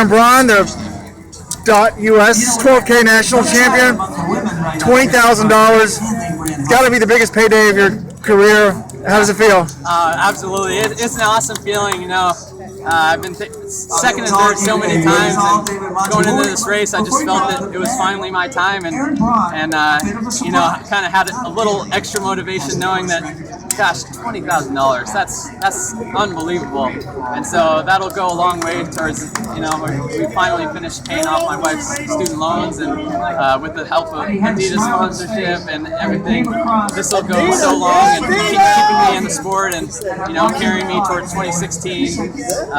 Braun, the .US 12K national champion. $20,000. Got to be the biggest payday of your career. How does it feel? Absolutely. It's an awesome feeling, you know. I've been second and third so many times, and going into this race, I just felt that it was finally my time, and you know, I kind of had a little extra motivation knowing that, gosh, $20,000, that's unbelievable, and so that'll go a long way towards, you know, we finally finished paying off my wife's student loans, and with the help of Adidas sponsorship and everything, this will go so long and keeping me in the sport, and, you know, carrying me towards 2016.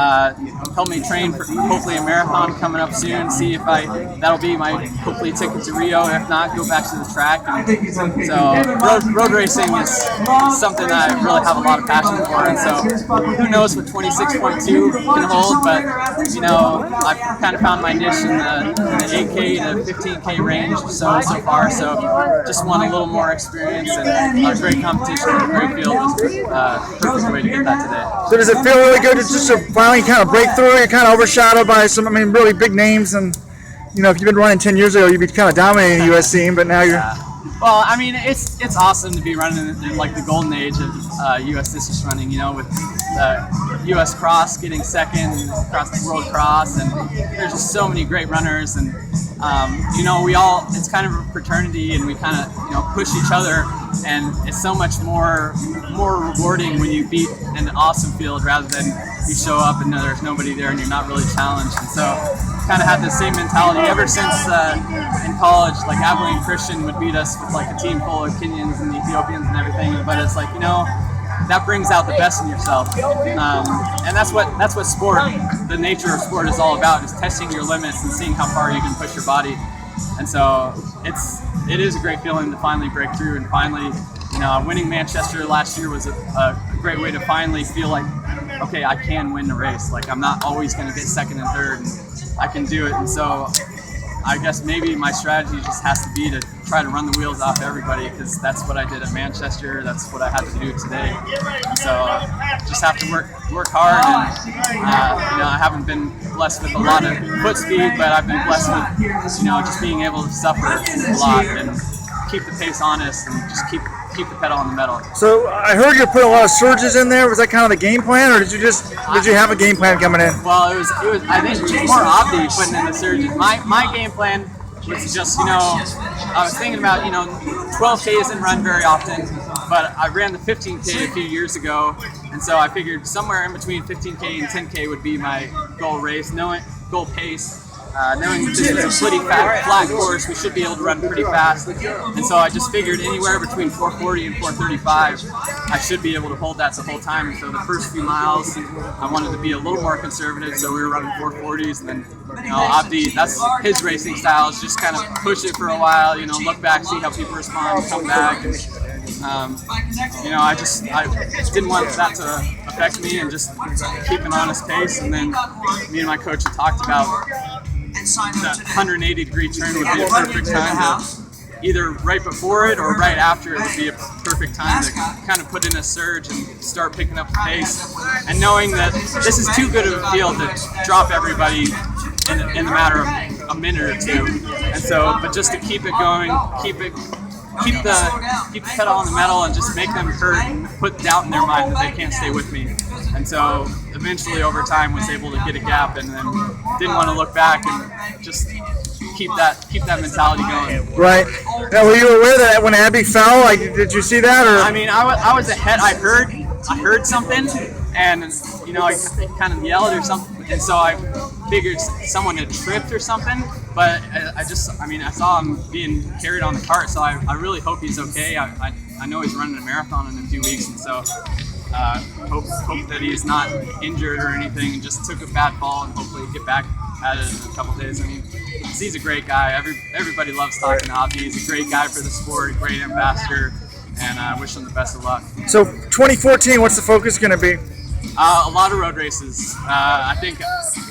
Help me train for hopefully a marathon coming up soon. See if that'll be my hopefully ticket to Rio. If not, go back to the track. And so road racing is something that I really have a lot of passion for. And so who knows what 26.2 can hold, but you know, I've kind of found my niche in the 8K to 15K range so far. So just want a little more experience, and a great competition and a great field is perfect way to get that today. So does it feel really good to just finally kind of break through? You're kind of overshadowed by some, really big names, and you know, if you've been running 10 years ago, you'd be kind of dominating the U.S. scene, but now you're. Well, I mean, it's awesome to be running in like the golden age of U.S. distance running. You know, with U.S. Cross getting second across the World Cross, and there's just so many great runners, and you know, it's kind of a fraternity, and we kind of, you know, push each other, and it's so much more rewarding when you beat an awesome field rather than you show up and there's nobody there and you're not really challenged. And so kind of had the same mentality ever since in college. Like Abilene Christian would beat us with like a team full of Kenyans and Ethiopians and everything, but it's like, you know, that brings out the best in yourself, and that's what sport, the nature of sport, is all about, is testing your limits and seeing how far you can push your body. And so it is a great feeling to finally break through, and finally, you know, winning Manchester last year was a great way to finally feel like, okay, I can win the race. Like, I'm not always going to get second and third, and I can do it. And so I guess maybe my strategy just has to be to try to run the wheels off everybody, because that's what I did at Manchester. That's what I had to do today. So just have to work hard, and you know, I haven't been blessed with a lot of foot speed, but I've been blessed with, you know, just being able to suffer a lot and keep the pace honest and just keep the pedal on the metal. So I heard you put a lot of surges in there. Was that kind of the game plan, or did you have a game plan coming in? Well, it was I think it was more Abdi putting in the surges. My game plan was just, you know, I was thinking about, you know, 12K isn't run very often, but I ran the 15K a few years ago, and so I figured somewhere in between 15K and 10K would be my goal race, goal pace. Knowing that this is a pretty flat course, we should be able to run pretty fast. And so I just figured anywhere between 440 and 435, I should be able to hold that the whole time. And so the first few miles, I wanted to be a little more conservative, so we were running 440s. And then, you know, Abdi, that's his racing style, is just kind of push it for a while, you know, look back, see how people respond, come back. And, you know, I didn't want that to affect me, and just keep an honest pace. And then me and my coach had talked about that 180-degree turn would be a perfect time to, either right before it or right after it would be a perfect time to kind of put in a surge and start picking up the pace. And knowing that this is too good of a field to drop everybody in a matter of a minute or two. And so, but just to keep it going, keep the pedal on the metal, and just make them hurt and put doubt in their mind that they can't stay with me. And so eventually over time was able to get a gap, and then didn't want to look back and just keep that mentality going. Right. Now, were you aware that when Abby fell, like, did you see that? Or? I mean, I was ahead. I heard something, and you know, I kind of yelled or something, and so I figured someone had tripped or something. But I saw him being carried on the cart, so I really hope he's okay. I know he's running a marathon in a few weeks, and so hope that he's not injured or anything, and just took a bad fall, and hopefully get back at it in a couple days. I mean, he's a great guy. Everybody loves talking to Abdi. He's a great guy for the sport, a great ambassador, and I wish him the best of luck. So 2014, what's the focus going to be? A lot of road races. I think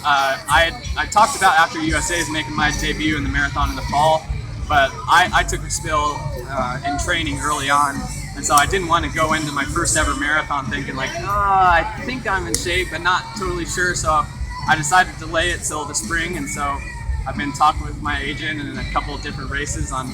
I talked about after USA's making my debut in the marathon in the fall, but I took a spill in training early on, and so I didn't want to go into my first ever marathon thinking like, I think I'm in shape but not totally sure. So I decided to delay it till the spring, and so I've been talking with my agent and a couple of different races on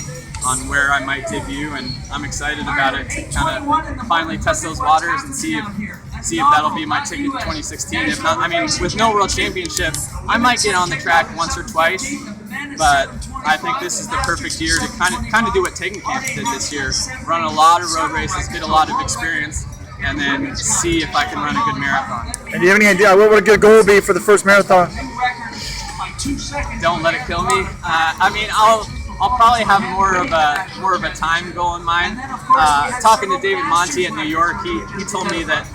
where I might debut, and I'm excited about it to kind of finally test those waters and see if that'll be my ticket to 2016. If not, I mean, with no World Championship, I might get on the track once or twice, but I think this is the perfect year to kind of do what Tegenkamp did this year: run a lot of road races, get a lot of experience, and then see if I can run a good marathon. And do you have any idea what would a good goal be for the first marathon? Don't let it kill me. I mean, I'll probably have more of a time goal in mind. Talking to David Monty at New York, he told me that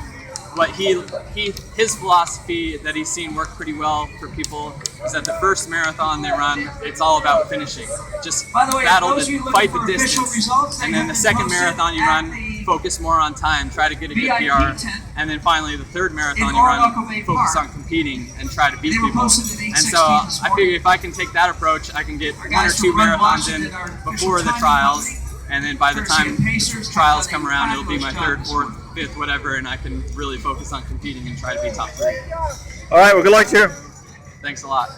his philosophy that he's seen work pretty well for people is that the first marathon they run, it's all about finishing. Just battle fight the distance, and then the second marathon you run, focus more on time, try to get a good PR, and then finally the third marathon you run, focus on competing and try to beat people. And so I figure if I can take that approach, I can get 1 or 2 marathons in before the trials, and then by the time trials come around, it'll be my 3rd, 4th, 5th, whatever, and I can really focus on competing and try to be top 3. All right, well, good luck to you. Thanks a lot.